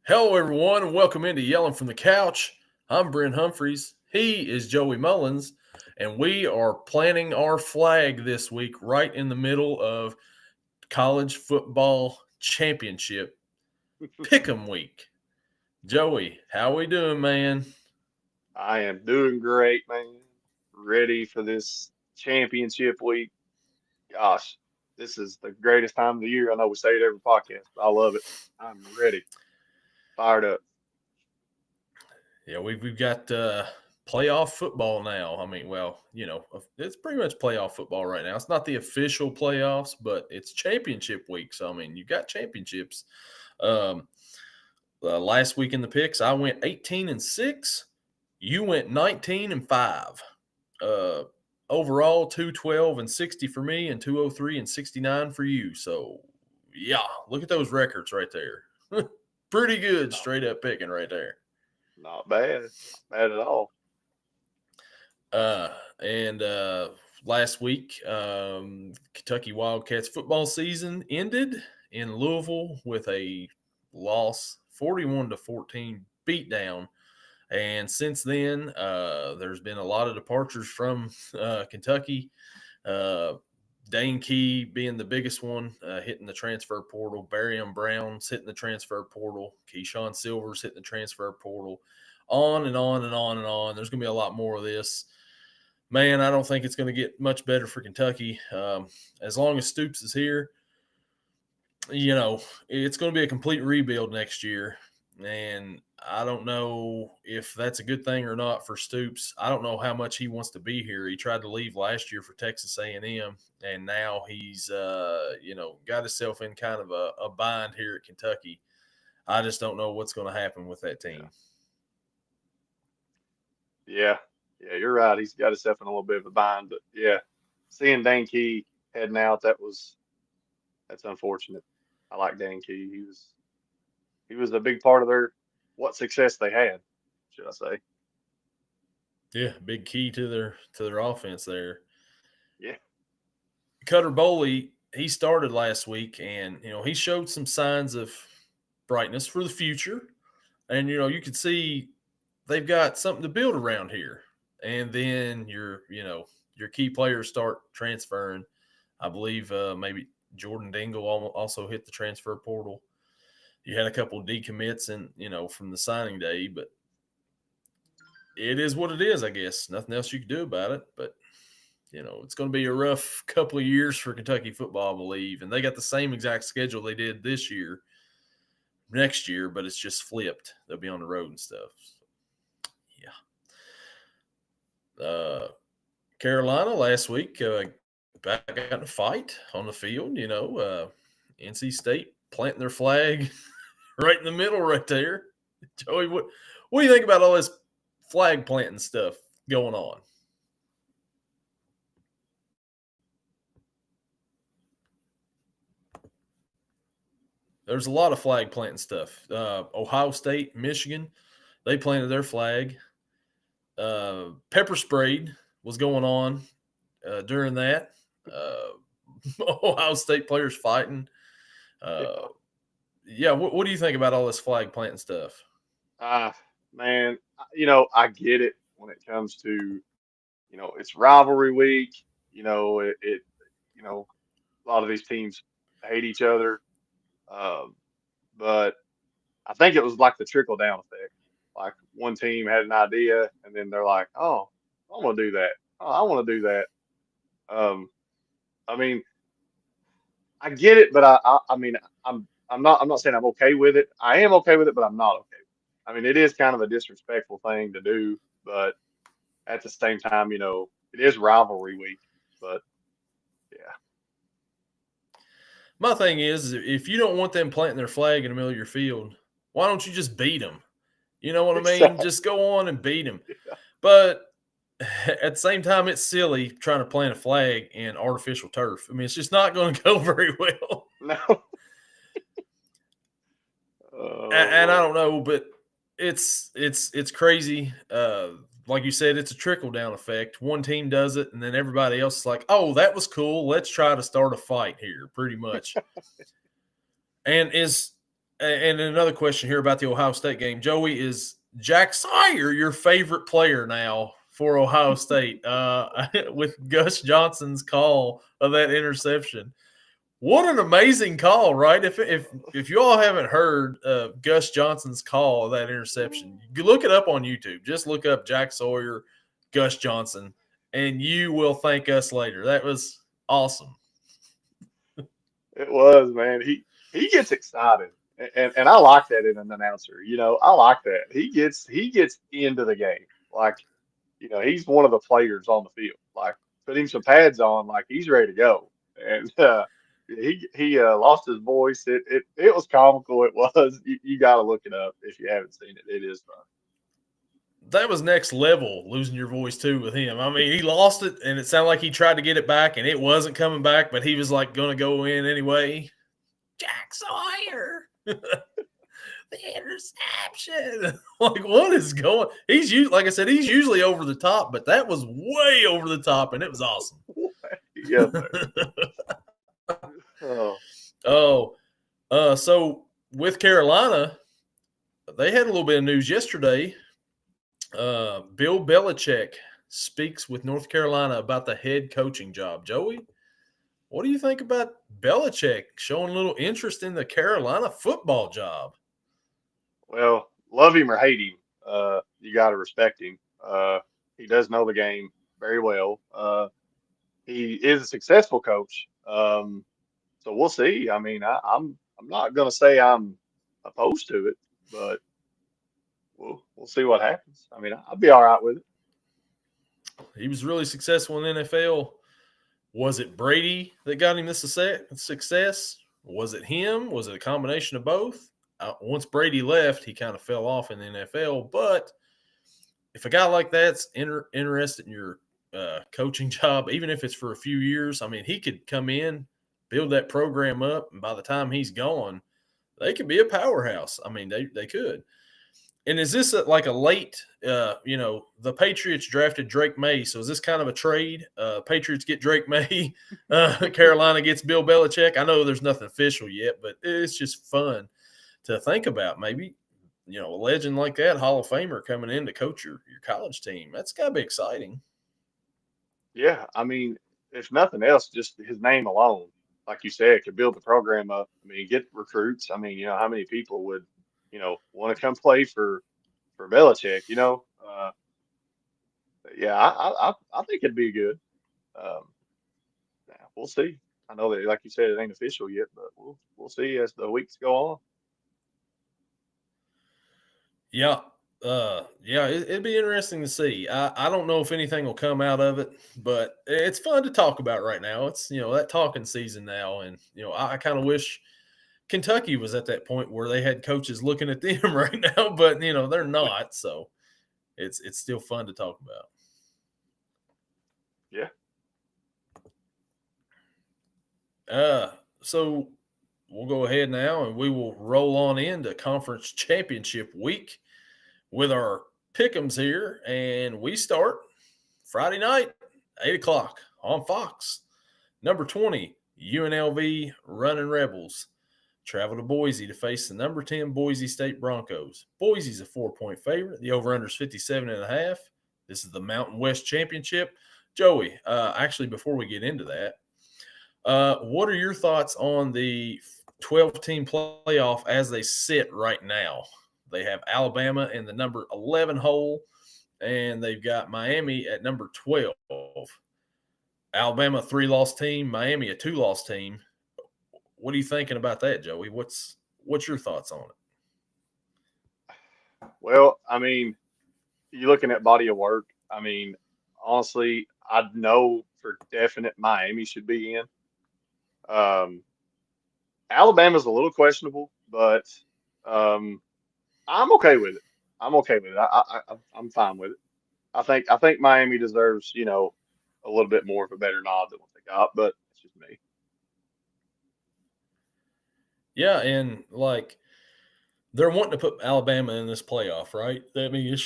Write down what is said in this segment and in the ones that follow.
Hello, everyone, and welcome into Yelling from the Couch. I'm Brent Humphreys. He is Joey Mullins, and we are planting our flag this week right in the middle of college football championship pick'em week. Joey, how we doing, man? I am doing great, man. Ready for this championship week. Gosh, this is the greatest time of the year. I know we say it every podcast, but I love it. I'm ready, fired up. Yeah, we've got playoff football now. It's pretty much playoff football right now. It's not the official playoffs, but it's championship week. So, you got championships. Um, Last week in the picks, I went 18-6. You went 19-5. Uh, Overall, 212-60 for me, and 203-69 for you. So, yeah, look at those records right there. Pretty good, Not, straight up picking right there. not bad. Not bad at all. And last week, Kentucky Wildcats football season ended in Louisville with a loss, 41-14 beatdown. And since then, there's been a lot of departures from Kentucky. Uh, Dane Key being the biggest one, hitting the transfer portal. Barium Brown's hitting the transfer portal. Keyshawn Silver's hitting the transfer portal. On and on and on and on. There's going to be a lot more of this. Man, I don't think it's going to get much better for Kentucky. As long as Stoops is here, it's going to be a complete rebuild next year. And I don't know if that's a good thing or not for Stoops. I don't know how much he wants to be here. He tried to leave last year for Texas A&M, and now he's got himself in kind of a bind here at Kentucky. I just don't know what's going to happen with that team. Yeah, yeah, you're right. He's got himself in a little bit of a bind, but yeah, seeing Dane Key heading out, that's unfortunate. I like Dane Key. He was a big part of their what success they had, should I say? Yeah, big key to their offense there. Yeah, Cutter Boley, he started last week, and he showed some signs of brightness for the future. And you could see they've got something to build around here. And then your key players start transferring. I believe maybe Jordan Dingle also hit the transfer portal. You had a couple of decommits and from the signing day, but it is what it is, I guess. Nothing else you can do about it. But it's going to be a rough couple of years for Kentucky football, I believe. And they got the same exact schedule they did this year, next year, but it's just flipped. They'll be on the road and stuff. So, yeah. Carolina last week back got in a fight on the field. NC State planting their flag right in the middle right there. Joey, what do you think about all this flag planting stuff going on? There's a lot of flag planting stuff. Ohio State, Michigan, they planted their flag. Pepper sprayed was going on during that. Ohio State players fighting. yeah. Yeah, what do you think about all this flag planting stuff? Ah, man, I get it when it comes to, it's rivalry week. You know, a lot of these teams hate each other. Um, but I think it was like the trickle down effect. Like one team had an idea, and then they're like, "Oh, I want to do that. Oh, I want to do that." Um, I mean, I get it, but I mean, I'm not saying I'm okay with it. I am okay with it, but I'm not okay with it. I mean, it is kind of a disrespectful thing to do, but at the same time, it is rivalry week. But yeah, My thing is, if you don't want them planting their flag in the middle of your field, why don't you just beat them? You know what I mean? exactly. Just go on and beat them. But at the same time, it's silly trying to plant a flag in artificial turf. I mean, it's just not going to go very well. No. And, Oh and I Lord. don't know, but it's crazy. Like you said, it's a trickle down effect. One team does it, and then everybody else is like, "Oh, that was cool. Let's try to start a fight here." Pretty much, and is And another question here about the Ohio State game, Joey, is Jack Sawyer your favorite player now for Ohio State with Gus Johnson's call of that interception? What an amazing call, right? If you all haven't heard Gus Johnson's call of that interception, you look it up on YouTube. Just look up Jack Sawyer, Gus Johnson, and you will thank us later. That was awesome. It was, man. He gets excited, and I like that in an announcer. I like that. He gets into the game. Like, he's one of the players on the field. Like, put him some pads on, like he's ready to go. And he lost his voice. It was comical. It was. You got to look it up if you haven't seen it. It is fun. That was next level, losing your voice too with him. I mean, he lost it, and it sounded like he tried to get it back, and it wasn't coming back, but he was like going to go in anyway. Jack Sawyer, the interception. Like, what is going? Like I said, he's usually over the top, but that was way over the top, and it was awesome. Yes, sir. Oh, so with Carolina, they had a little bit of news yesterday. Bill Belichick speaks with North Carolina about the head coaching job. Joey, what do you think about Belichick showing a little interest in the Carolina football job? Well, love him or hate him, you got to respect him. He does know the game very well. He is a successful coach. So we'll see. I mean, I'm not going to say I'm opposed to it, but we'll see what happens. I mean, I'll be all right with it. He was really successful in the NFL. Was it Brady that got him this success? Was it him? Was it a combination of both? Once Brady left, he kind of fell off in the NFL. But if a guy like that's interested in your coaching job, even if it's for a few years, I mean, he could come in, build that program up, and by the time he's gone, they could be a powerhouse. I mean, they could. And is this like a late, the Patriots drafted Drake May. So is this kind of a trade? Patriots get Drake May. Carolina gets Bill Belichick. I know there's nothing official yet, but it's just fun to think about. Maybe, a legend like that, Hall of Famer coming in to coach your college team. That's got to be exciting. Yeah, I mean, if nothing else, just his name alone, like you said, could build the program up. I mean, get recruits. I mean, how many people would, want to come play for Belichick? Yeah, I think it'd be good. Um, yeah, we'll see. I know that, like you said, it ain't official yet, but we'll see as the weeks go on. Yeah. It'd be interesting to see. I don't know if anything will come out of it, but it's fun to talk about right now. It's, that talking season now. And, I kind of wish Kentucky was at that point where they had coaches looking at them right now, but, they're not. So it's still fun to talk about. Yeah. So we'll go ahead now and we will roll on into conference championship week with our pick'ems here. And we start Friday night, 8:00 on Fox. Number 20, UNLV Running Rebels travel to Boise to face the number 10 Boise State Broncos. Boise's a 4-point favorite. The over-under is 57.5. This is the Mountain West Championship. Joey, actually, before we get into that, what are your thoughts on the 12-team playoff as they sit right now? They have Alabama in the number 11 hole, and they've got Miami at number 12. Alabama, a 3-loss team. Miami, a 2-loss team. What are you thinking about that, Joey? What's your thoughts on it? Well, I mean, you're looking at body of work. I mean, honestly, I know for definite Miami should be in. Alabama's a little questionable, but I'm okay with it. I'm okay with it. I'm fine with it. I think Miami deserves, a little bit more of a better nod than what they got, but it's just me. Yeah, and they're wanting to put Alabama in this playoff, right? I mean,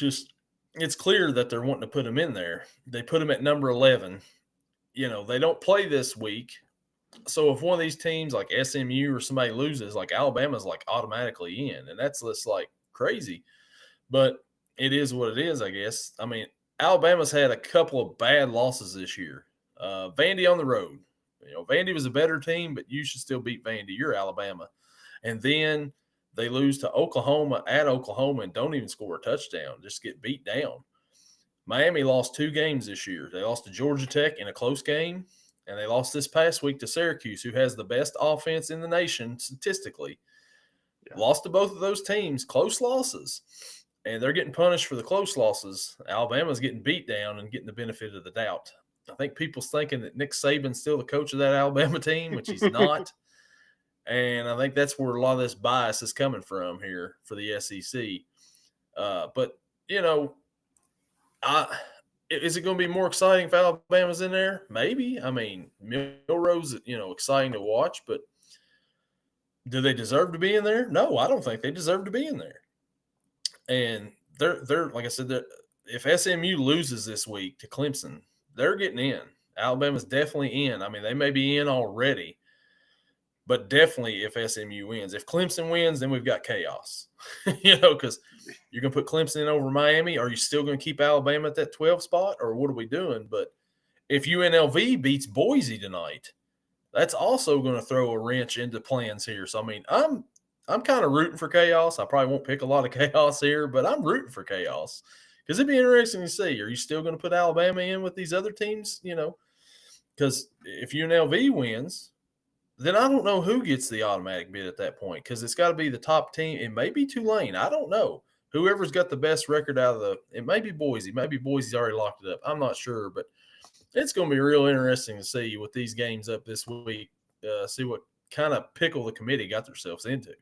it's clear that they're wanting to put them in there. They put them at number 11. They don't play this week. So if one of these teams like SMU or somebody loses, like Alabama's like automatically in, and that's just like crazy. But it is what it is, I guess. I mean, Alabama's had a couple of bad losses this year. Vandy on the road. Vandy was a better team, but you should still beat Vandy. You're Alabama. And then they lose to Oklahoma at Oklahoma and don't even score a touchdown, just get beat down. Miami lost 2 games this year. They lost to Georgia Tech in a close game, and they lost this past week to Syracuse, who has the best offense in the nation statistically. Yeah. Lost to both of those teams, close losses, and they're getting punished for the close losses. Alabama's getting beat down and getting the benefit of the doubt. I think people's thinking that Nick Saban's still the coach of that Alabama team, which he's not. And I think that's where a lot of this bias is coming from here for the SEC. But, is it going to be more exciting if Alabama's in there? Maybe. I mean, Milrose, exciting to watch, but do they deserve to be in there? No, I don't think they deserve to be in there. And they're like I said, if SMU loses this week to Clemson, they're getting in. Alabama's definitely in. I mean, they may be in already, but definitely if SMU wins. If Clemson wins, then we've got chaos. Because you're going to put Clemson in over Miami. Are you still going to keep Alabama at that 12 spot, or what are we doing? But if UNLV beats Boise tonight, that's also going to throw a wrench into plans here. So, I mean, I'm kind of rooting for chaos. I probably won't pick a lot of chaos here, but I'm rooting for chaos because it'd be interesting to see. Are you still going to put Alabama in with these other teams? Because if UNLV wins, then I don't know who gets the automatic bid at that point because it's got to be the top team. It may be Tulane. I don't know. Whoever's got the best record out of it may be Boise. Maybe Boise's already locked it up. I'm not sure, but it's going to be real interesting to see with these games up this week, see what kind of pickle the committee got themselves into.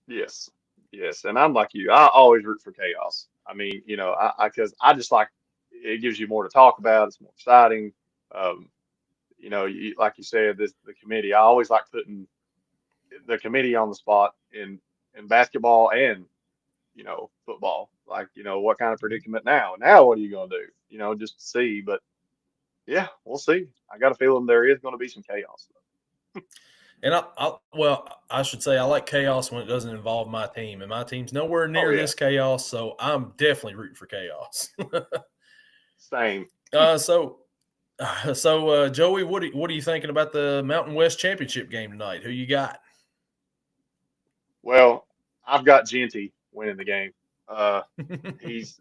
Yes. Yes. And I'm like you. I always root for chaos. I mean, because I just like it gives you more to talk about. It's more exciting. Like you said, the committee. I always like putting the committee on the spot in basketball and football. Like what kind of predicament now? Now what are you gonna do? Just to see. But yeah, we'll see. I got a feeling there is going to be some chaos. And I should say I like chaos when it doesn't involve my team, and my team's nowhere Oh near yeah, this chaos, so I'm definitely rooting for chaos. same. Joey, what are you thinking about the Mountain West Championship game tonight? Who you got? Well, I've got Genty winning the game. He's.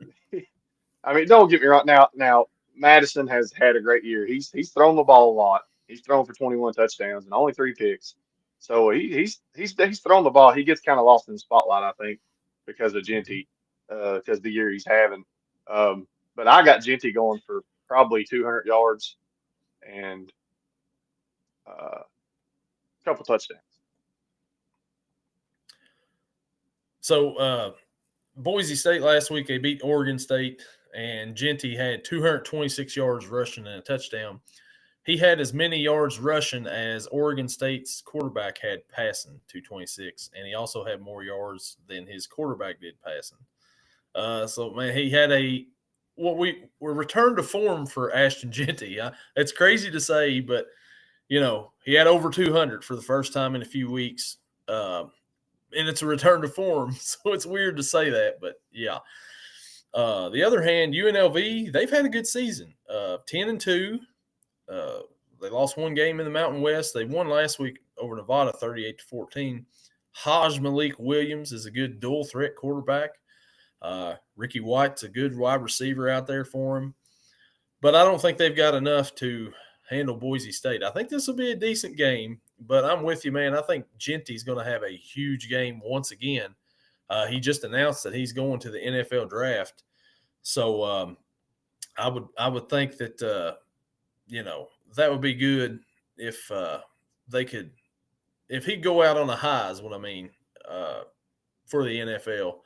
I mean, don't get me wrong. Now Madison has had a great year. He's thrown the ball a lot. He's thrown for 21 touchdowns and only 3 picks. So he's thrown the ball. He gets kind of lost in the spotlight, I think, because of Genty, because the year he's having. But I got Genty going for probably 200 yards and a couple touchdowns. So Boise State last week, they beat Oregon State, and Genty had 226 yards rushing and a touchdown. He had as many yards rushing as Oregon State's quarterback had passing, 226, and he also had more yards than his quarterback did passing. So, man, he had we're returned to form for Ashton Genty. It's crazy to say, but, he had over 200 for the first time in a few weeks. And it's a return to form, so it's weird to say that, but yeah. The other hand, UNLV, they've had a good season. 10-2. They lost one game in the Mountain West. They won last week over Nevada, 38-14. Haj Malik Williams is a good dual threat quarterback. Ricky White's a good wide receiver out there for him. But I don't think they've got enough to handle Boise State. I think this will be a decent game, but I'm with you, man. I think Genty's going to have a huge game once again. He just announced that he's going to the NFL draft. So I would think that, that would be good if if he'd go out on a high is what I mean for the NFL.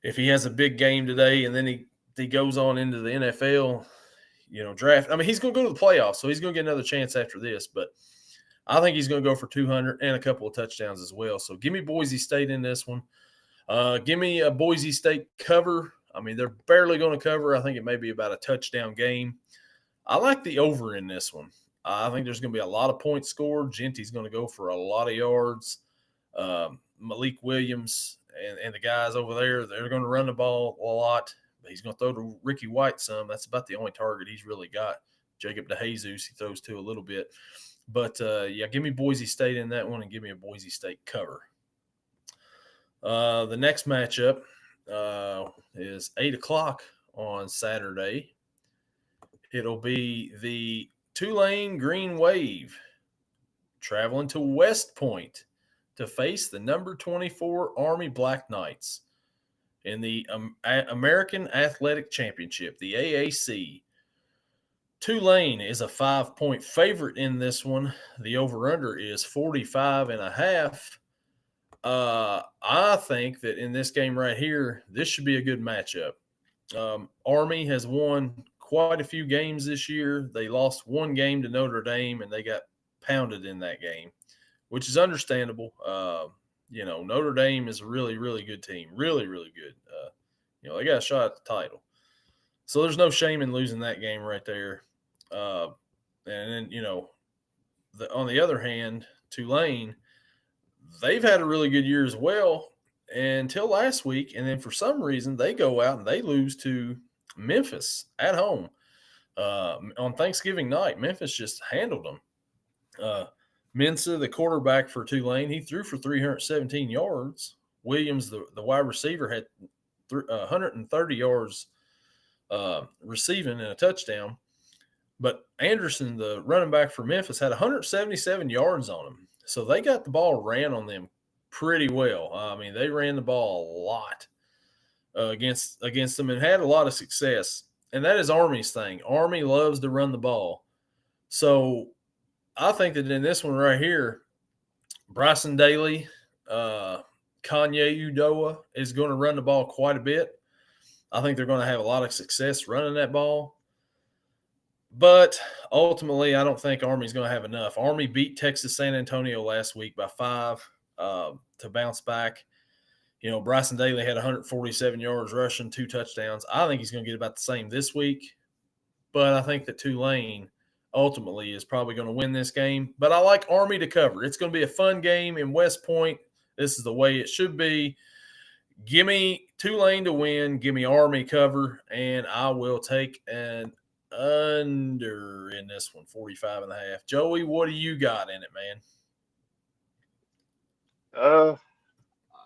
If he has a big game today and then he goes on into the NFL, draft. I mean, he's going to go to the playoffs, so he's going to get another chance after this. But I think he's going to go for 200 and a couple of touchdowns as well. So give me Boise State in this one. Give me a Boise State cover. I mean, they're barely going to cover. I think it may be about a touchdown game. I like the over in this one. I think there's going to be a lot of points scored. Genty's going to go for a lot of yards. Malik Williams and the guys over there, they're going to run the ball a lot. But he's going to throw to Ricky White some. That's about the only target he's really got. Jacob DeJesus, he throws to a little bit. But, give me Boise State in that one and give me a Boise State cover. The next matchup is 8 o'clock on Saturday. It'll be the Tulane Green Wave traveling to West Point to face the number 24 Army Black Knights in the American Athletic Championship, the AAC. Tulane is a 5-point favorite in this one. The over-under is 45.5. I think that in this game right here, this should be a good matchup. Army has won quite a few games this year. They lost one game to Notre Dame, and they got pounded in that game, which is understandable. Notre Dame is a really, really good team. Really, really good. They got a shot at the title. So there's no shame in losing that game right there. And then, on the other hand, Tulane, they've had a really good year as well until last week. And then for some reason, they go out and they lose to Memphis at home on Thanksgiving night. Memphis just handled them. Mensah, the quarterback for Tulane, he threw for 317 yards. Williams, the wide receiver, had 130 yards receiving and a touchdown. But Anderson, the running back for Memphis, had 177 yards on him. So they got the ball ran on them pretty well. I mean, they ran the ball a lot against them and had a lot of success. And that is Army's thing. Army loves to run the ball. So I think that in this one right here, Bryson Daly, Kanye Udoa is going to run the ball quite a bit. I think they're going to have a lot of success running that ball. But ultimately, I don't think Army's going to have enough. Army beat Texas San Antonio last week by 5 to bounce back. Bryson Daly had 147 yards rushing, 2 touchdowns. I think he's going to get about the same this week. But I think that Tulane ultimately is probably going to win this game. But I like Army to cover. It's going to be a fun game in West Point. This is the way it should be. Give me Tulane to win. Give me Army cover. And I will take an under in this one, 45.5. Joey, what do you got in it, man?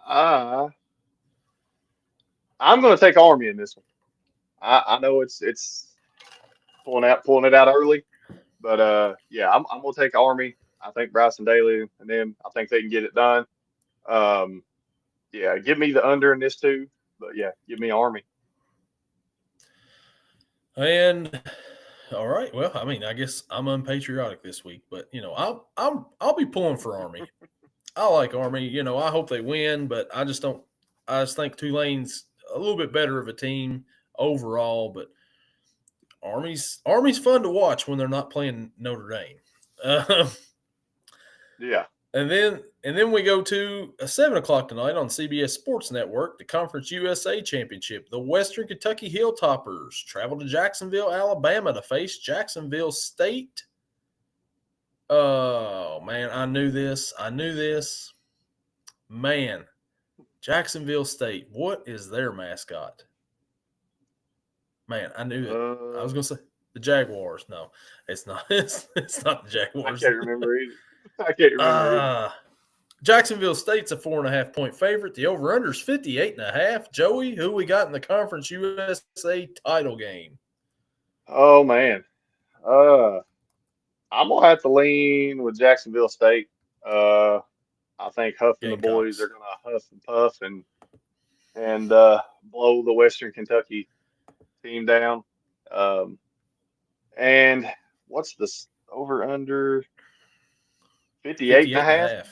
I'm going to take Army in this one. I know it's pulling it out early, but I'm going to take Army. I think Bryson Daly and them, I think they can get it done. Give me the under in this too, but give me Army. And all right, well, I mean, I guess I'm unpatriotic this week, but I'll be pulling for Army. I like Army. I hope they win, but I just think Tulane's a little bit better of a team overall. But Army's fun to watch when they're not playing Notre Dame. Yeah. And then we go to 7 o'clock tonight on CBS Sports Network, the Conference USA Championship. The Western Kentucky Hilltoppers travel to Jacksonville, Alabama to face Jacksonville State. Oh, man, I knew this. Man, Jacksonville State, what is their mascot? Man, I knew it. I was going to say the Jaguars. No, it's not. It's not the Jaguars. I can't remember either. Jacksonville State's a 4.5-point favorite. The over-under is 58.5. Joey, who we got in the Conference USA title game? Oh, man. I'm going to have to lean with Jacksonville State. I think Huff and the boys are going to huff and puff and blow the Western Kentucky team down. And what's this over-under? 58.5.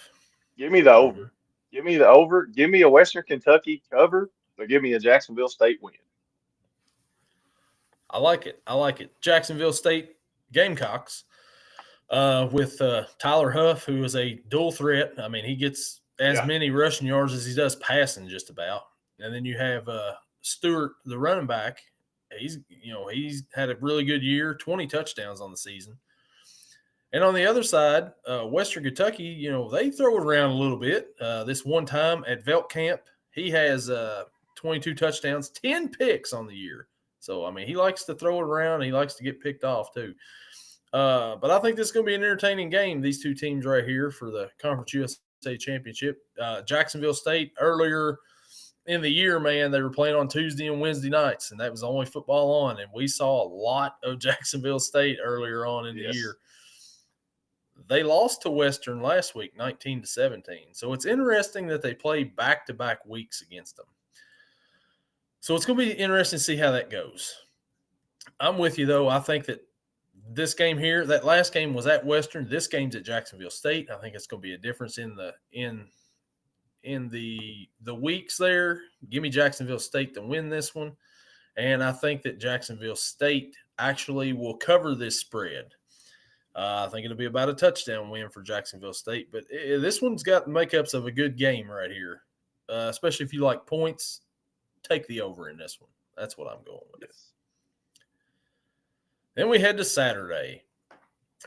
Give me the over. Mm-hmm. Give me the over. Give me a Western Kentucky cover, but give me a Jacksonville State win. I like it. Jacksonville State Gamecocks with Tyler Huff, who is a dual threat. I mean, he gets as many rushing yards as he does passing just about. And then you have Stewart, the running back. He's had a really good year, 20 touchdowns on the season. And on the other side, Western Kentucky, they throw it around a little bit. This one time at Velt Camp, he has 22 touchdowns, 10 picks on the year. So, I mean, he likes to throw it around. He likes to get picked off, too. But I think this is going to be an entertaining game, these two teams right here for the Conference USA Championship. Jacksonville State, earlier in the year, man, they were playing on Tuesday and Wednesday nights, and that was the only football on. And we saw a lot of Jacksonville State earlier on in the year. They lost to Western last week, 19-17. So it's interesting that they play back-to-back weeks against them. So it's going to be interesting to see how that goes. I'm with you, though. I think that this game here, that last game was at Western. This game's at Jacksonville State. I think it's going to be a difference in the weeks there. Give me Jacksonville State to win this one. And I think that Jacksonville State actually will cover this spread. I think it'll be about a touchdown win for Jacksonville State. But this one's got the makeups of a good game right here, especially if you like points. Take the over in this one. That's what I'm going with. Yes. Then we head to Saturday.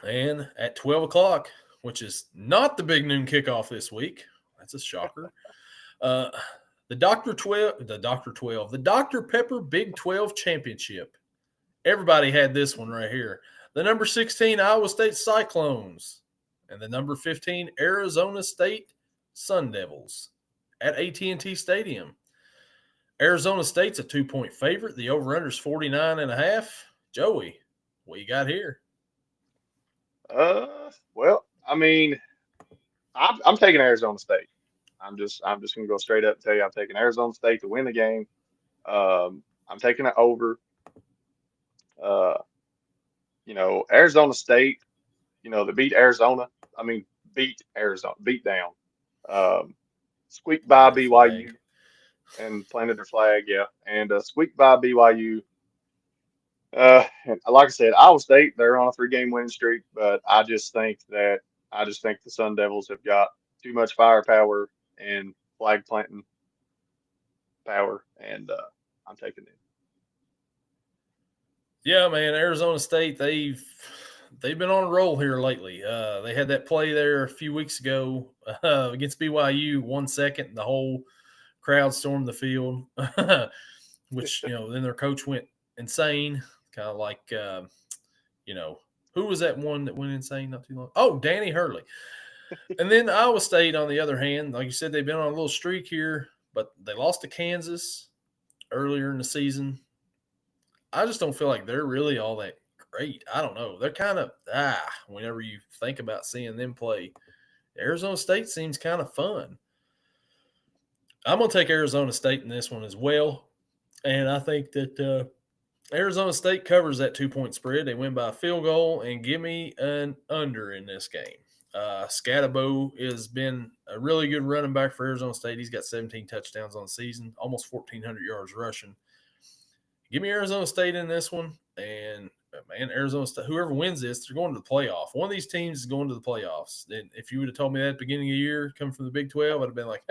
And at 12 o'clock, which is not the big noon kickoff this week. That's a shocker. The Dr. Pepper Big 12 Championship. Everybody had this one right here. The number 16 Iowa State Cyclones and the number 15 Arizona State Sun Devils at AT&T Stadium. Arizona State's a 2-point favorite. The over-under is 49.5. Joey, what you got here? Well, I mean, I'm taking Arizona State. I'm just gonna go straight up and tell you I'm taking Arizona State to win the game. I'm taking it over. Arizona State, they beat Arizona. Beat Arizona, beat down. Squeaked by BYU and planted their flag, yeah. And squeaked by BYU. And like I said, Iowa State, they're on a 3-game winning streak, but I just think the Sun Devils have got too much firepower and flag planting power, and I'm taking it. Yeah, man, Arizona State, they've been on a roll here lately. They had that play there a few weeks ago against BYU, 1 second, and the whole crowd stormed the field, which, then their coach went insane, kind of like, who was that one that went insane not too long? Oh, Danny Hurley. And then Iowa State, on the other hand, like you said, they've been on a little streak here, but they lost to Kansas earlier in the season. I just don't feel like they're really all that great. I don't know. They're kind of, whenever you think about seeing them play, Arizona State seems kind of fun. I'm going to take Arizona State in this one as well. And I think that Arizona State covers that 2-point spread. They win by a field goal, and give me an under in this game. Scatterbo has been a really good running back for Arizona State. He's got 17 touchdowns on the season, almost 1,400 yards rushing. Give me Arizona State in this one. And, man, Arizona State, whoever wins this, they're going to the playoff. One of these teams is going to the playoffs. And if you would have told me that at the beginning of the year, coming from the Big 12, I'd have been like,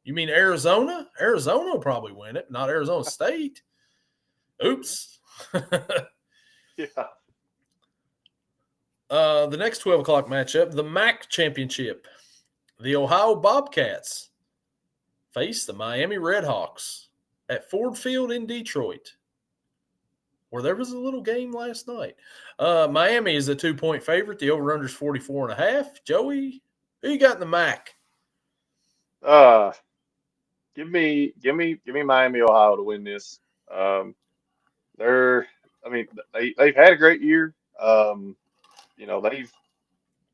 you mean Arizona? Arizona will probably win it, not Arizona State. Oops. Yeah. The next 12 o'clock matchup, the MAC Championship. The Ohio Bobcats face the Miami Redhawks at Ford Field in Detroit, where there was a little game last night. Miami is a 2-point favorite. The over-under is 44.5. Joey, who you got in the MAC? Give me Miami, Ohio to win this. They've had a great year. They've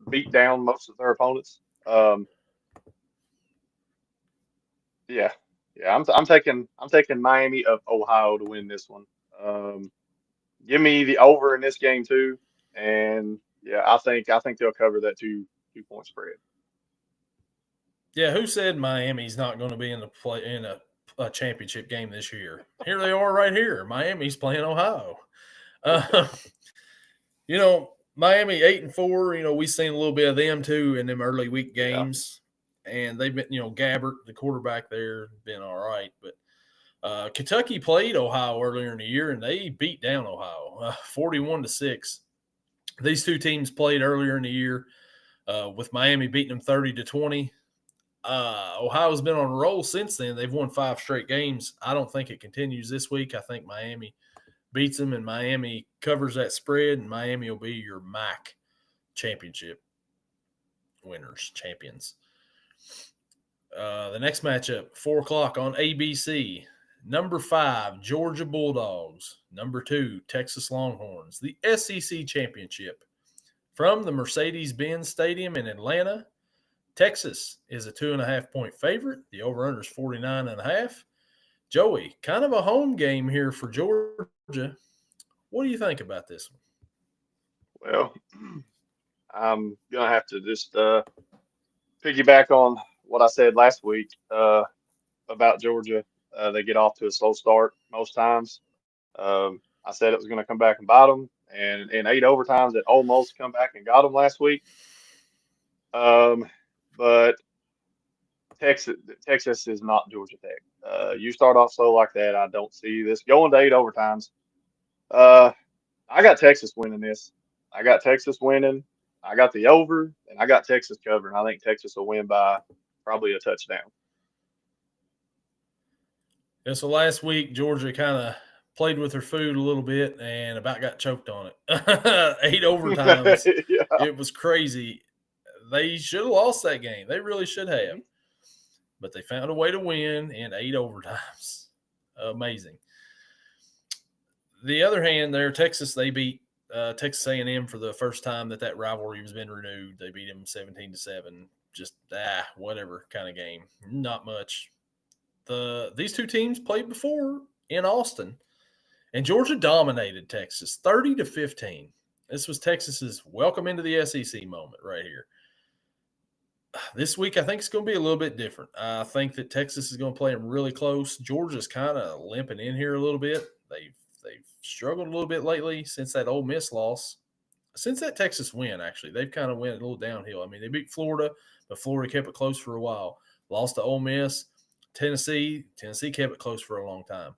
beat down most of their opponents. Yeah. I'm taking Miami of Ohio to win this one. Give me the over in this game too, and yeah, I think they'll cover that 2-point spread. Yeah, who said Miami's not going to be in a championship game this year? Here they are right here. Miami's playing Ohio. Miami 8-4. We've seen a little bit of them too in them early week games, and they've been, Gabbert, the quarterback there, been all right. But Kentucky played Ohio earlier in the year, and they beat down Ohio 41-6. These two teams played earlier in the year with Miami beating them 30-20. Ohio's been on a roll since then. They've won 5 straight games. I don't think it continues this week. I think Miami beats them, and Miami covers that spread, and Miami will be your MAC championship winners, champions. The next matchup, 4 o'clock on ABC. Number 5, Georgia Bulldogs. Number 2, Texas Longhorns. The SEC championship from the Mercedes-Benz Stadium in Atlanta. Texas is a 2.5-point favorite. The over-under is 49.5. Joey, kind of a home game here for Georgia. What do you think about this one? Well, I'm gonna have to just piggyback on what I said last week about Georgia. They get off to a slow start most times. I said it was going to come back and bite them, and in 8 overtimes, it almost come back and got them last week. But Texas is not Georgia Tech. You start off slow like that, I don't see this going to 8 overtimes. I got Texas winning this. I got Texas winning. I got the over, and I got Texas covering. I think Texas will win by probably a touchdown. Yeah, so last week, Georgia kind of played with their food a little bit and about got choked on it. 8 overtimes. Yeah. It was crazy. They should have lost that game. They really should have. But they found a way to win in 8 overtimes. Amazing. The other hand, there, Texas, they beat Texas A&M for the first time that rivalry has been renewed. They beat them 17-7. Just whatever kind of game. Not much. These two teams played before in Austin, and Georgia dominated Texas 30-15. This was Texas's welcome into the SEC moment right here. This week, I think it's going to be a little bit different. I think that Texas is going to play them really close. Georgia's kind of limping in here a little bit. They've struggled a little bit lately since that Ole Miss loss. Since that Texas win, actually, they've kind of went a little downhill. I mean, they beat Florida, but Florida kept it close for a while. Lost to Ole Miss. Tennessee kept it close for a long time.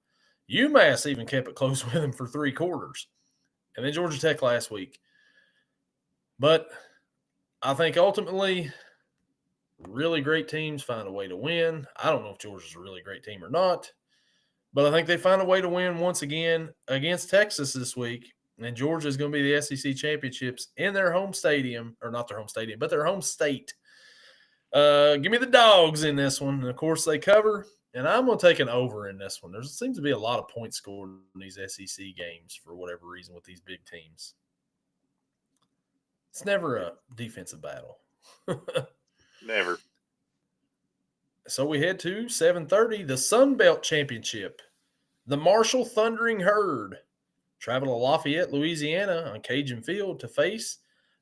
UMass even kept it close with them for 3 quarters. And then Georgia Tech last week. But I think ultimately, really great teams find a way to win. I don't know if Georgia's a really great team or not, but I think they find a way to win once again against Texas this week. And Georgia is going to be the SEC championships in their home stadium, or not their home stadium, but their home state. Give me the Dogs in this one. And, of course, they cover. And I'm going to take an over in this one. There seems to be a lot of points scored in these SEC games for whatever reason with these big teams. It's never a defensive battle. Never. So we head to 7:30, the Sun Belt Championship. The Marshall Thundering Herd travel to Lafayette, Louisiana on Cajun Field to face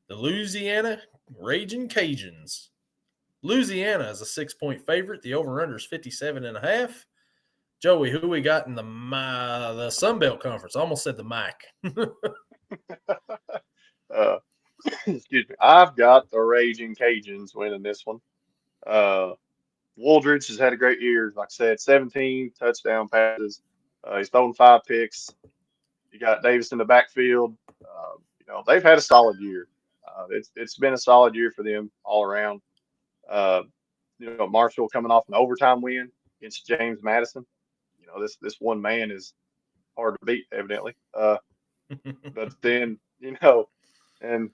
the Louisiana Raging Cajuns. Louisiana is a 6-point favorite. The over-under is 57.5. Joey, who we got in the Sun Belt Conference? I almost said the MAC. Excuse me. I've got the Raging Cajuns winning this one. Wooldridge has had a great year. Like I said, 17 touchdown passes. He's thrown 5 picks. You got Davis in the backfield. They've had a solid year. It's been a solid year for them all around. Marshall coming off an overtime win against James Madison. This one man is hard to beat, evidently. But then, and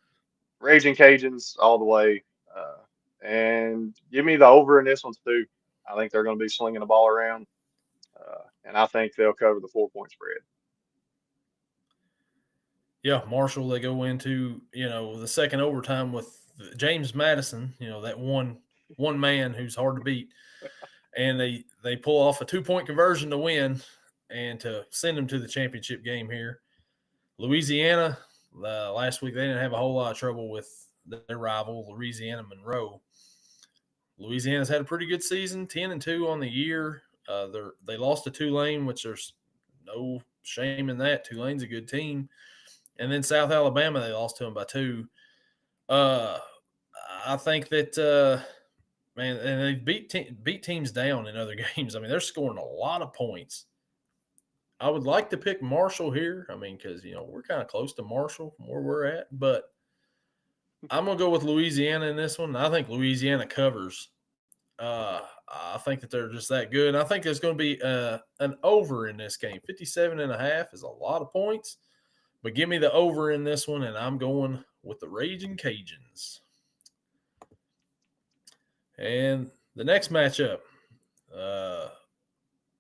Raging Cajuns all the way. And give me the over in this one, too. I think they're going to be slinging the ball around. And I think they'll cover the 4-point spread. Yeah, Marshall, they go into, the second overtime with James Madison, that one man who's hard to beat. And they pull off a 2-point conversion to win and to send them to the championship game here. Louisiana, last week they didn't have a whole lot of trouble with their rival, Louisiana Monroe. Louisiana's had a pretty good season, 10-2 on the year. They lost to Tulane, which there's no shame in that. Tulane's a good team. And then South Alabama, they lost to them by 2. I think that, and they beat teams down in other games. I mean, they're scoring a lot of points. I would like to pick Marshall here. I mean, because, we're kind of close to Marshall from where we're at. But I'm gonna go with Louisiana in this one. I think Louisiana covers. I think that they're just that good. I think there's going to be an over in this game. 57.5 is a lot of points, but give me the over in this one, and I'm going with the Raging Cajuns. And the next matchup, uh,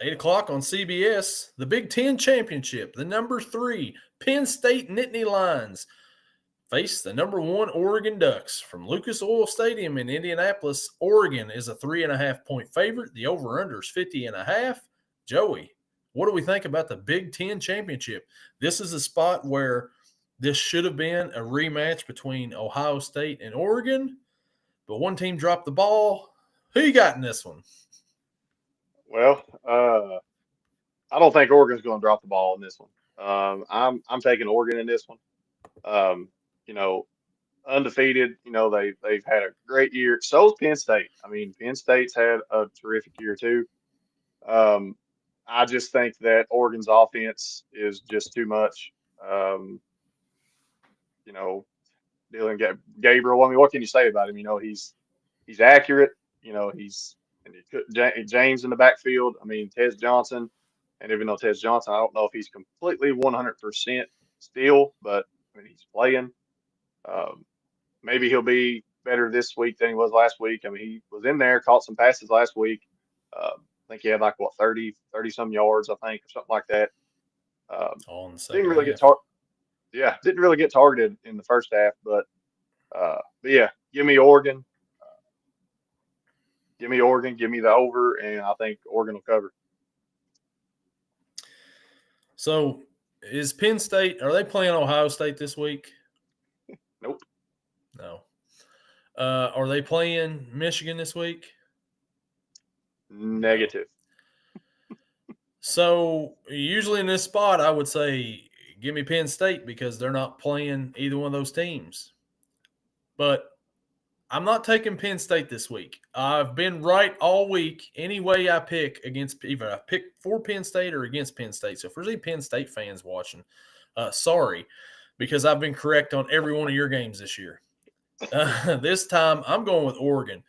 8 o'clock on CBS, the Big Ten Championship, the number 3 Penn State Nittany Lions face the number 1 Oregon Ducks from Lucas Oil Stadium in Indianapolis. Oregon is a 3.5-point favorite. The over-under is 50.5. Joey, what do we think about the Big Ten Championship? This is a spot where this should have been a rematch between Ohio State and Oregon, but one team dropped the ball. Who you got in this one? Well, I don't think Oregon's going to drop the ball in this one. I'm taking Oregon in this one. You know, undefeated. You know, they've had a great year. So's Penn State. I mean, Penn State's had a terrific year too. Um, I just think that Oregon's offense is just too much. Um, you know, Gabriel. I mean, what can you say about him? You know, he's accurate. You know, and he put James in the backfield. I mean, Tez Johnson, and even though Tez Johnson, I don't know if he's completely 100% still, but I mean, he's playing. Um, Maybe he'll be better this week than he was last week. I mean, he was in there, caught some passes last week. I think he had like what 30 some yards, I think, or something like that. All in the Didn't second really get half. didn't really get targeted in the first half, but yeah, give me Oregon. Give me Oregon. Give me the over, and I think Oregon will cover. So is Penn State, are they playing Ohio State this week? Nope. No. Are they playing Michigan this week? No. Negative. So usually in this spot, I would say give me Penn State because they're not playing either one of those teams. But I'm not taking Penn State this week. I've been right all week. Any way I pick against either I pick for Penn State or against Penn State. So if there's any Penn State fans watching, sorry, because I've been correct on every one of your games this year. This time I'm going with Oregon.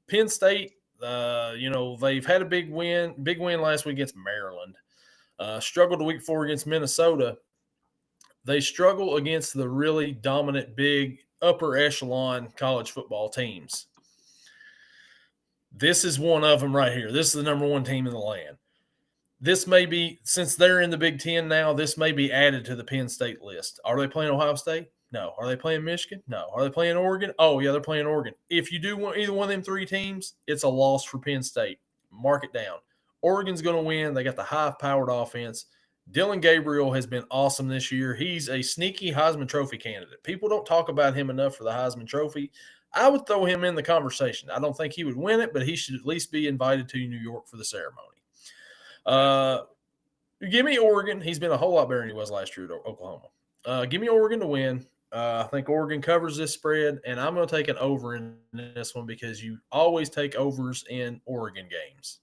Penn State, they've had a big win last week against Maryland. Struggled the week 4 against Minnesota. They struggle against the really dominant, big, upper echelon college football teams. This is one of them right here. This is the number 1 team in the land. This may be, since they're in the Big Ten now, this may be added to the Penn State list. Are they playing Ohio State? No. Are they playing Michigan? No. Are they playing Oregon? Oh, yeah, they're playing Oregon. If you do want either one of them 3 teams, it's a loss for Penn State. Mark it down. Oregon's going to win. They got the high-powered offense. Dillon Gabriel has been awesome this year. He's a sneaky Heisman Trophy candidate. People don't talk about him enough for the Heisman Trophy. I would throw him in the conversation. I don't think he would win it, but he should at least be invited to New York for the ceremony. Give me Oregon. He's been a whole lot better than he was last year at Oklahoma. Give me Oregon to win. I think Oregon covers this spread, and I'm going to take an over in this one because you always take overs in Oregon games.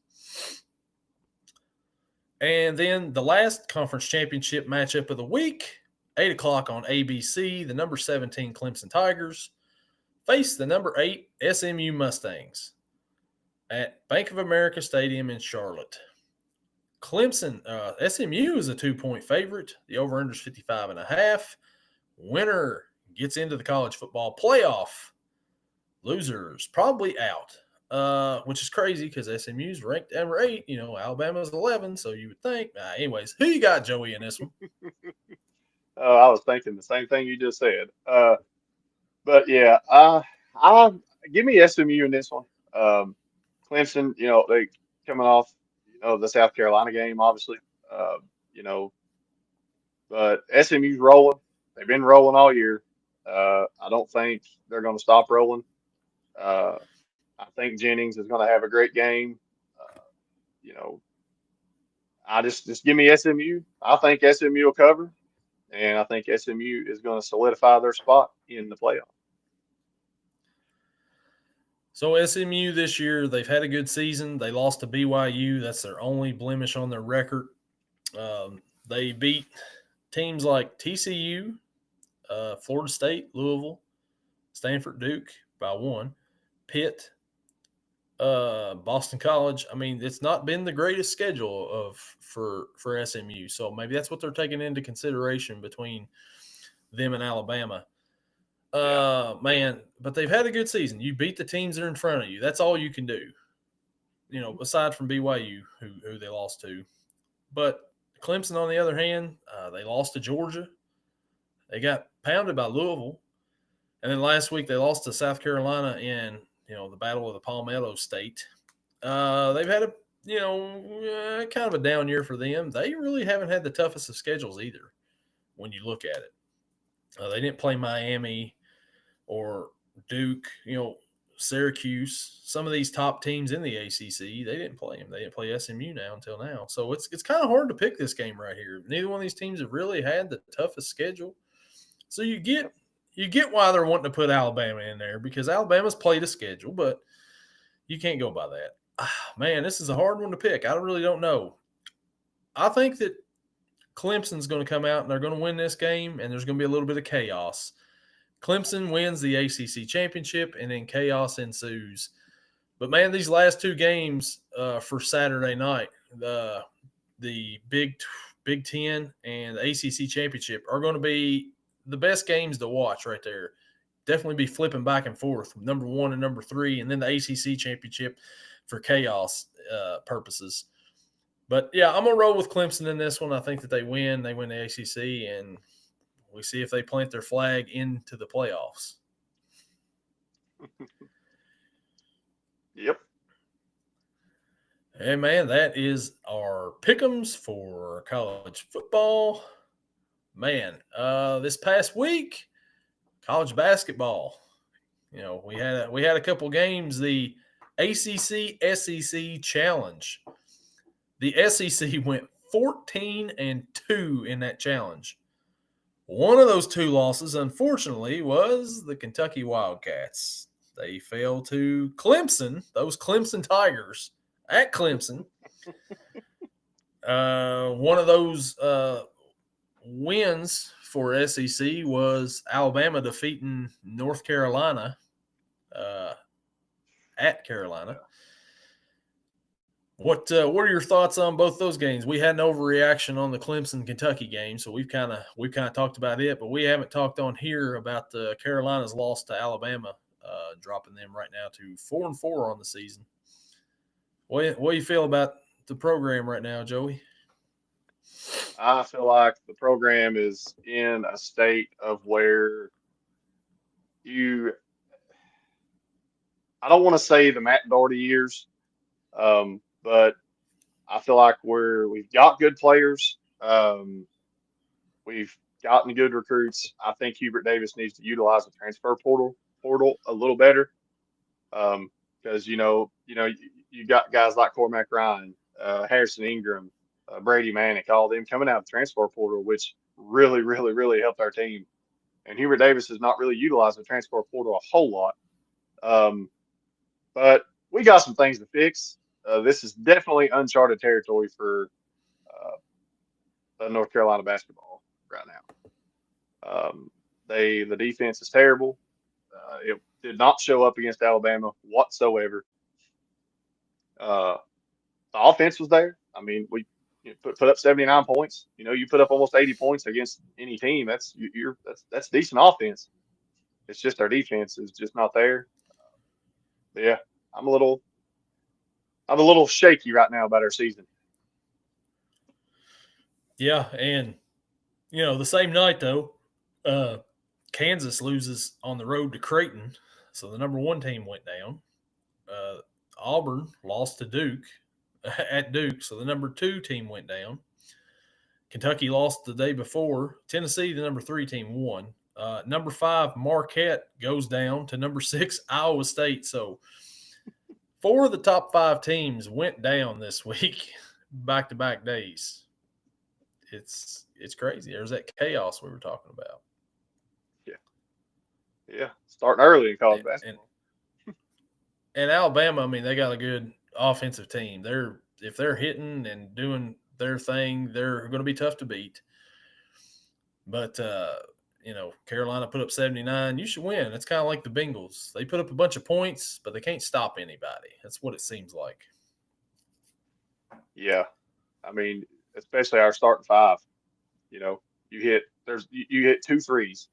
And then the last conference championship matchup of the week, 8 o'clock on ABC, the number 17 Clemson Tigers face the number 8 SMU Mustangs at Bank of America Stadium in Charlotte. SMU is a 2-point favorite. The over-under is 55.5. Winner gets into the college football playoff. Losers probably out, which is crazy because SMU's ranked number 8. You know, Alabama's 11, so you would think. Anyways, who you got, Joey, in this one? I was thinking the same thing you just said. But yeah, I give me SMU in this one. Clemson, you know, they coming off, you know, the South Carolina game, obviously. Uh, you know, but SMU's rolling. They've been rolling all year. I don't think they're going to stop rolling. Uh, I think Jennings is going to have a great game. Uh, you know, I just give me SMU. I think SMU will cover, and I think SMU is going to solidify their spot in the playoff. So SMU this year, they've had a good season. They lost to BYU. That's their only blemish on their record. They beat teams like TCU, Florida State, Louisville, Stanford, Duke by 1, Pitt, Boston College. I mean, it's not been the greatest schedule for SMU, so maybe that's what they're taking into consideration between them and Alabama. Yeah. Man, but they've had a good season. You beat the teams that are in front of you. That's all you can do. Aside from BYU, who they lost to. But Clemson, on the other hand, they lost to Georgia. They got pounded by Louisville, and then last week they lost to South Carolina in the Battle of the Palmetto State. They've had a kind of a down year for them. They really haven't had the toughest of schedules either. When you look at it, they didn't play Miami or Duke, Syracuse, some of these top teams in the ACC. They didn't play them. They didn't play SMU until now. So it's kind of hard to pick this game right here. Neither one of these teams have really had the toughest schedule. So you get why they're wanting to put Alabama in there, because Alabama's played a schedule, but you can't go by that. Man, this is a hard one to pick. I really don't know. I think that Clemson's going to come out and they're going to win this game, and there's going to be a little bit of chaos. Clemson wins the ACC championship, and then chaos ensues. But, man, these last two games for Saturday night, the Big Ten and the ACC championship, are going to be the best games to watch right there. Definitely be flipping back and forth, number 1 and number 3, and then the ACC championship for chaos purposes. But, yeah, I'm going to roll with Clemson in this one. I think that they win. They win the ACC, and we see if they plant their flag into the playoffs. Yep. Hey, man, that is our pick'ems for college football. Man, this past week, college basketball. We had a couple games. The ACC SEC challenge. The SEC went 14-2 in that challenge. One of those 2 losses, unfortunately, was the Kentucky Wildcats. They fell to Clemson, those Clemson Tigers at Clemson. One of those wins for SEC was Alabama defeating North Carolina at Carolina. What are your thoughts on both those games? We had an overreaction on the Clemson Kentucky game, so we've kind of talked about it, but we haven't talked on here about the Carolina's loss to Alabama, dropping them right now to 4-4 on the season. What do you feel about the program right now, Joey? I feel like the program is in a state of where I don't want to say the Matt Doherty years, but I feel like we've got good players. We've gotten good recruits. I think Hubert Davis needs to utilize the transfer portal a little better. Because you got guys like Cormac Ryan, Harrison Ingram, Brady Manick, all them coming out of the transfer portal, which really, really, really helped our team. And Hubert Davis has not really utilized the transfer portal a whole lot. But we got some things to fix. This is definitely uncharted territory for North Carolina basketball right now. The defense is terrible. It did not show up against Alabama whatsoever. The offense was there. I mean, we put up 79 points. You put up almost 80 points against any team. That's decent offense. It's just our defense is just not there. But yeah, I'm a little shaky right now about our season. Yeah, and the same night though, Kansas loses on the road to Creighton, so the number 1 team went down. Auburn lost to Duke at Duke, so the number 2 team went down. Kentucky lost the day before. Tennessee, the number 3 team, won. Number 5 Marquette goes down to number 6 Iowa State. So 4 of the top 5 teams went down this week, back-to-back days. It's crazy. There's that chaos we were talking about. Yeah, starting early in college basketball. And Alabama, I mean, they got a good offensive team. If they're hitting and doing their thing, they're going to be tough to beat. But Carolina put up 79. You should win. It's kind of like the Bengals. They put up a bunch of points, but they can't stop anybody. That's what it seems like. Yeah. I mean, especially our starting five. You hit two threes.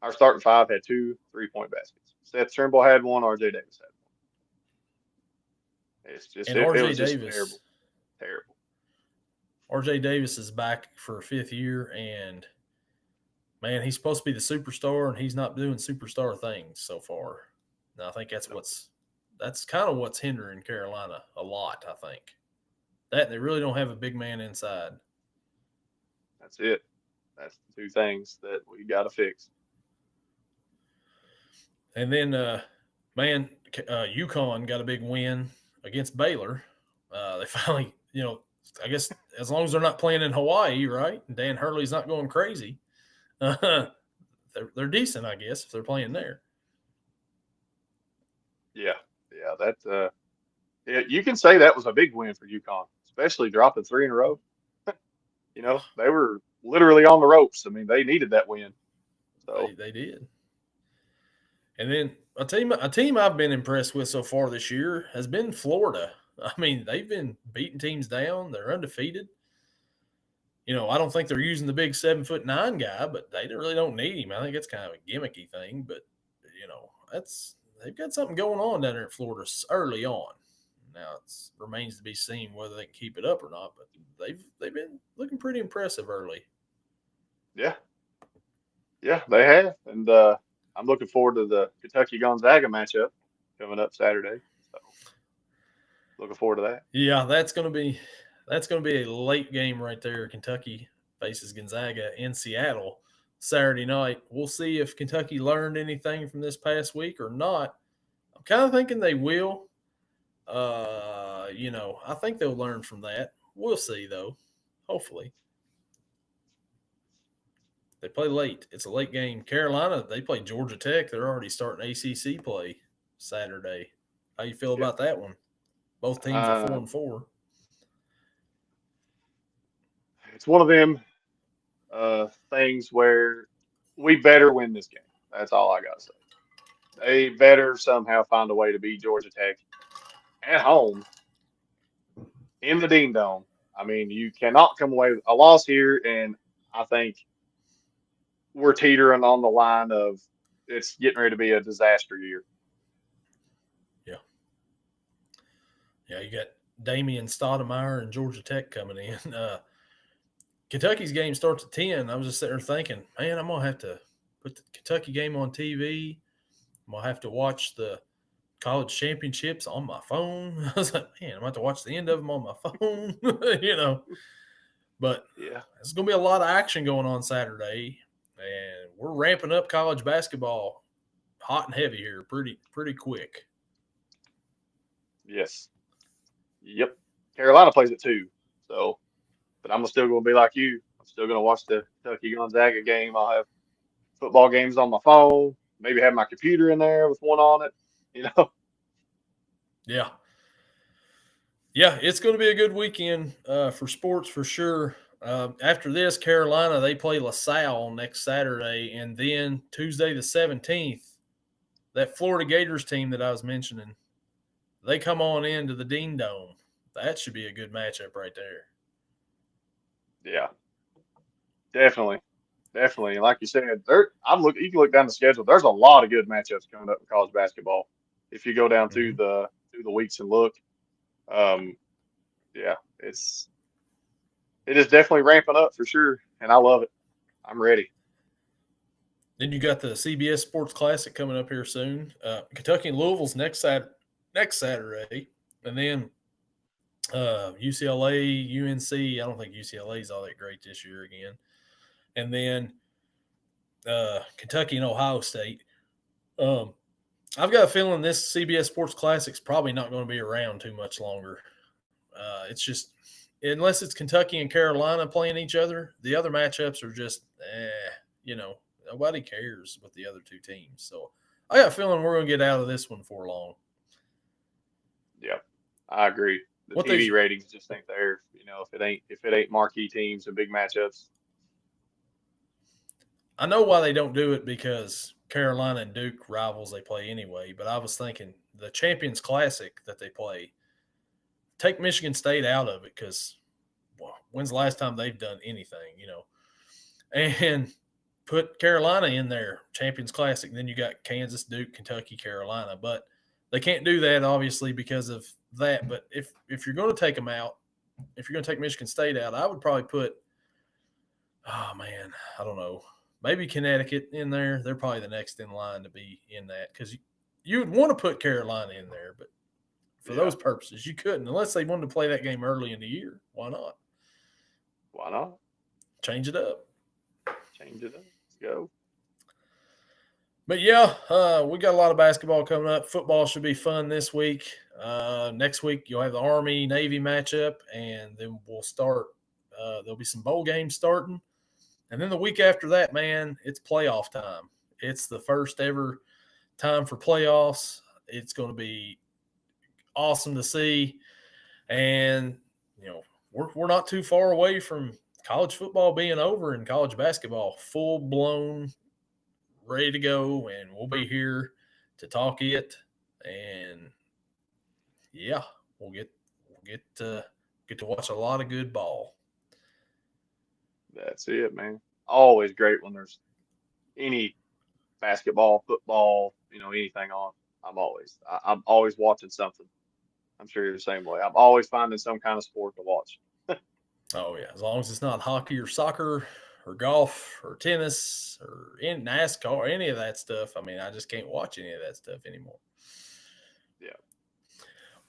Our starting five had two 3-point baskets. Seth Trimble had one. R.J. Davis had one. And It RJ was just Davis, terrible, terrible. RJ Davis is back for a fifth year, and man, he's supposed to be the superstar, and he's not doing superstar things so far. And I think that's kind of what's hindering Carolina a lot. I think that they really don't have a big man inside. That's it. That's the two things that we got to fix. And then, UConn got a big win against Baylor. They finally, I guess as long as they're not playing in Hawaii, right? And Dan Hurley's not going crazy. They're decent, I guess, if they're playing there. Yeah, yeah. You can say that was a big win for UConn, especially dropping three in a row. They were literally on the ropes. I mean, they needed that win. So They did. And then a team I've been impressed with so far this year has been Florida. I mean, they've been beating teams down. They're undefeated. I don't think they're using the big 7'9" guy, but they really don't need him. I think it's kind of a gimmicky thing, but they've got something going on down there in Florida early on. Now it remains to be seen whether they can keep it up or not, but they've been looking pretty impressive early. yeah, they have, and I'm looking forward to the Kentucky Gonzaga matchup coming up Saturday. So looking forward to that. Yeah, that's going to be a late game right there. Kentucky faces Gonzaga in Seattle Saturday night. We'll see if Kentucky learned anything from this past week or not. I'm kind of thinking they will. I think they'll learn from that. We'll see, though. Hopefully. They play late. It's a late game. Carolina, they play Georgia Tech. They're already starting ACC play Saturday. How you feel Yeah. about that one? Both teams are 4-4. It's one of them things where we better win this game. That's all I gotta say. They better somehow find a way to beat Georgia Tech at home in the Dean Dome. I mean, you cannot come away with a loss here, and I think we're teetering on the line of it's getting ready to be a disaster year. Yeah. Yeah, you got Damian Stoudemire and Georgia Tech coming in. Kentucky's game starts at 10. I was just sitting there thinking, man, I'm going to have to put the Kentucky game on TV. I'm going to have to watch the college championships on my phone. I was like, man, I'm going to have to watch the end of them on my phone, But Yeah. there's going to be a lot of action going on Saturday, and we're ramping up college basketball hot and heavy here pretty quick. Yes. Yep. Carolina plays it too. So, but I'm still going to be like you. I'm still going to watch the Kentucky Gonzaga game. I'll have football games on my phone. Maybe have my computer in there with one on it. Yeah. Yeah, it's going to be a good weekend for sports for sure. After this, Carolina, they play LaSalle next Saturday. And then Tuesday the 17th, that Florida Gators team that I was mentioning, they come on into the Dean Dome. That should be a good matchup right there. Yeah, definitely. Definitely. And like you said, you can look down the schedule. There's a lot of good matchups coming up in college basketball. If you go down through the weeks and look, yeah, it is definitely ramping up for sure, and I love it. I'm ready. Then you got the CBS Sports Classic coming up here soon. Kentucky and Louisville's next Saturday, and then UCLA, UNC. I don't think UCLA is all that great this year again. And then Kentucky and Ohio State. I've got a feeling this CBS Sports Classic is probably not going to be around too much longer. It's just unless it's Kentucky and Carolina playing each other, the other matchups are just nobody cares with the other two teams. So I got a feeling we're going to get out of this one for long. Yeah, I agree. The TV ratings just ain't there. If it ain't marquee teams and big matchups. I know why they don't do it because Carolina and Duke rivals they play anyway. But I was thinking the Champions Classic that they play, take Michigan State out of it because when's the last time they've done anything, and put Carolina in there, Champions Classic. Then you got Kansas, Duke, Kentucky, Carolina. But they can't do that, obviously, because of that. But if you're going to take them out, if you're going to take Michigan State out, I would probably put, oh, man, I don't know, maybe Connecticut in there. They're probably the next in line to be in that because you would want to put Carolina in there. But for those purposes, you couldn't unless they wanted to play that game early in the year. Why not? Why not? Change it up. Let's go. But yeah, we got a lot of basketball coming up. Football should be fun this week. Next week you'll have the Army-Navy matchup, and then we'll start. There'll be some bowl games starting, and then the week after that, man, it's playoff time. It's the first ever time for playoffs. It's going to be awesome to see, and we're not too far away from college football being over and college basketball full blown, ready to go, and we'll be here to talk it. And yeah, we'll get to watch a lot of good ball. That's it, man. Always great when there's any basketball, football, anything on. I'm always watching something. I'm sure you're the same way. I'm always finding some kind of sport to watch. Oh yeah, as long as it's not hockey or soccer or golf or tennis or in NASCAR or any of that stuff. I mean, I just can't watch any of that stuff anymore. Yeah.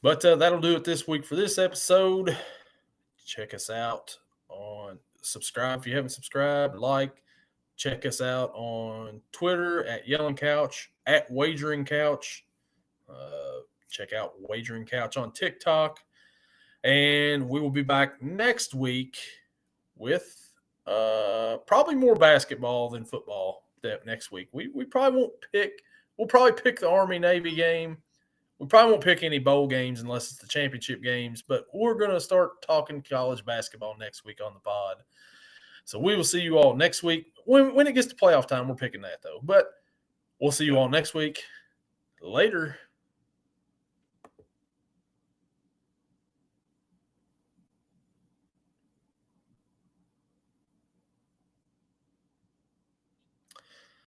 But that'll do it this week for this episode. Check us out on subscribe if you haven't subscribed, like. Check us out on Twitter at Yelling Couch, at Wagering Couch. Check out Wagering Couch on TikTok. And we will be back next week with probably more basketball than football next week. We probably won't pick – we'll probably pick the Army-Navy game. We probably won't pick any bowl games unless it's the championship games. But we're going to start talking college basketball next week on the pod. So we will see you all next week. When it gets to playoff time, we're picking that, though. But we'll see you all next week. Later.